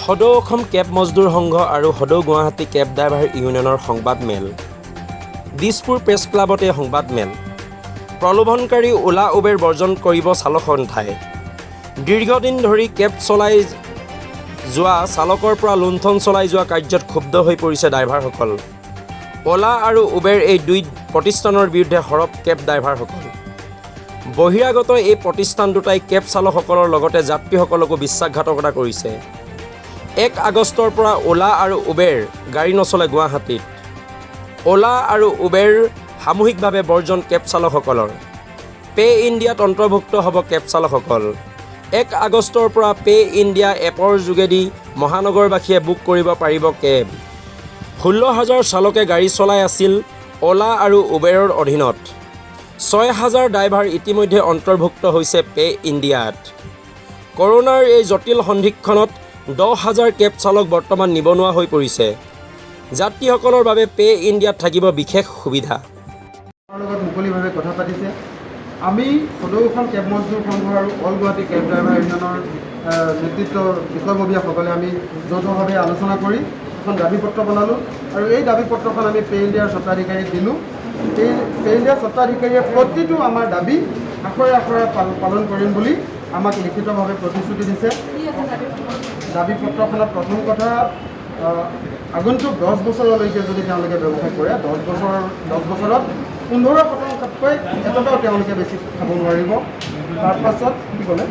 সদৌ অসম কেব মজদুৰ সংঘ আৰু সদৌ গুৱাহাটী কেব ড্ৰাইভাৰ ইউনিয়নৰ সংবাদমেল দিছপুৰ প্ৰেছ ক্লাবতে সংবাদমেল প্ৰলোভনকাৰী ওলা উবেৰ বৰ্জন কৰিব চালক সন্থাই দীৰ্ঘদিন ধৰি কেব চলাই যোৱা চালকৰ পৰা লুণ্ঠন চলাই যোৱা কাৰ্যত ক্ষুব্ধ হৈ পৰিছে ড্ৰাইভাৰসকল ওলা আৰু উবেৰ এই দুই প্ৰতিষ্ঠানৰ বিৰুদ্ধে সৰব কেব ড্ৰাইভাৰসকল বহিৰাগত এই প্ৰতিষ্ঠান দুটাই কেব চালকসকলৰ লগতে যাত্ৰীসকলকো বিশ্বাসঘাতকতা কৰিছে 1 আগষ্টৰ পৰা ওলা আৰু উবেৰ গাড়ী নচলে গুৱাহাটীত ওলা আৰু উবেৰ সামূহিকভাৱে বৰ্জন কেব চালকসকলৰ পে ইণ্ডিয়াত অন্তৰ্ভুক্ত হ'ব কেব চালকসকল 1 আগষ্টৰ পৰা পে ইণ্ডিয়া এপৰ যোগেদি মহানগৰবাসীয়ে বুক কৰিব পাৰিব কেব 16,000 চালকে গাড়ী চলাই আছিল ওলা আৰু উবেৰৰ অধীনত 6,000 ড্ৰাইভাৰ ইতিমধ্যে অন্তৰ্ভুক্ত হৈছে পে ইণ্ডিয়াত কৰোনাৰ এই জটিল সন্ধিক্ষণত 10,000 কেব চালক বৰ্তমান নিবনুৱা হৈ পৰিছে যাত্ৰীসকলৰ বাবে পে ইণ্ডিয়াত থাকিব বিশেষ সুবিধা লগত মুকলিভাৱে কথা পাতিছে আমি সদৌ অসম কেব মজদুৰ সংঘ আৰু অল গুৱাহাটী কেব ড্ৰাইভাৰ ইউনিয়নৰ নেতৃত্বৰ বিষয়ববীয়াসকলে আমি যৌথভাৱে আলোচনা কৰি এখন দাবী পত্ৰ বনালোঁ আৰু এই দাবী পত্ৰখন আমি পে ইণ্ডিয়াৰ স্বত্বাধিকাৰীক দিলোঁ পে ইণ্ডিয়াৰ স্বত্বাধিকাৰীয়ে প্ৰতিটো আমাৰ দাবী আখৰে আখৰে পালন কৰিম বুলি আমাক লিখিতভাৱে প্ৰতিশ্ৰুতি দিছে দাবী পত্ৰখনত প্ৰথম কথা আগন্তুক 10 বছৰলৈকে যদি তেওঁলোকে ব্যৱসায় কৰে 10 বছৰত 15%তকৈ এটকাও তেওঁলোকে বেছি খাব নোৱাৰিব তাৰপাছত কি ক'লে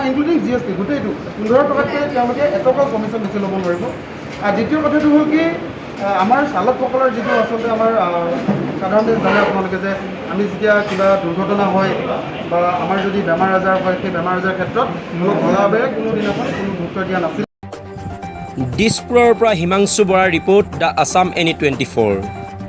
ইনক্লুডিং GST গোটেইটো 15 টকাতকৈ তেওঁলোকে এটকাও কমিশ্যন বেছি ল'ব নোৱাৰিব আৰু দ্বিতীয় কথাটো হ'ল কি আমাৰ চালকসকলৰ যিটো আচলতে আমাৰ সাধাৰণতে জানে আপোনালোকে যে আমি যেতিয়া কিবা দুৰ্ঘটনা হয় বা আমাৰ যদি বেমাৰ আজাৰ হয় সেই বেমাৰ আজাৰ ক্ষেত্ৰত ওলাবে কোনো দিনাখন কোনো গুৰুত্ব দিয়া নাছিল দিছপুৰৰ পৰা হিমাংশু বৰাৰ ৰিপৰ্ট দ্য আছাম এনি 24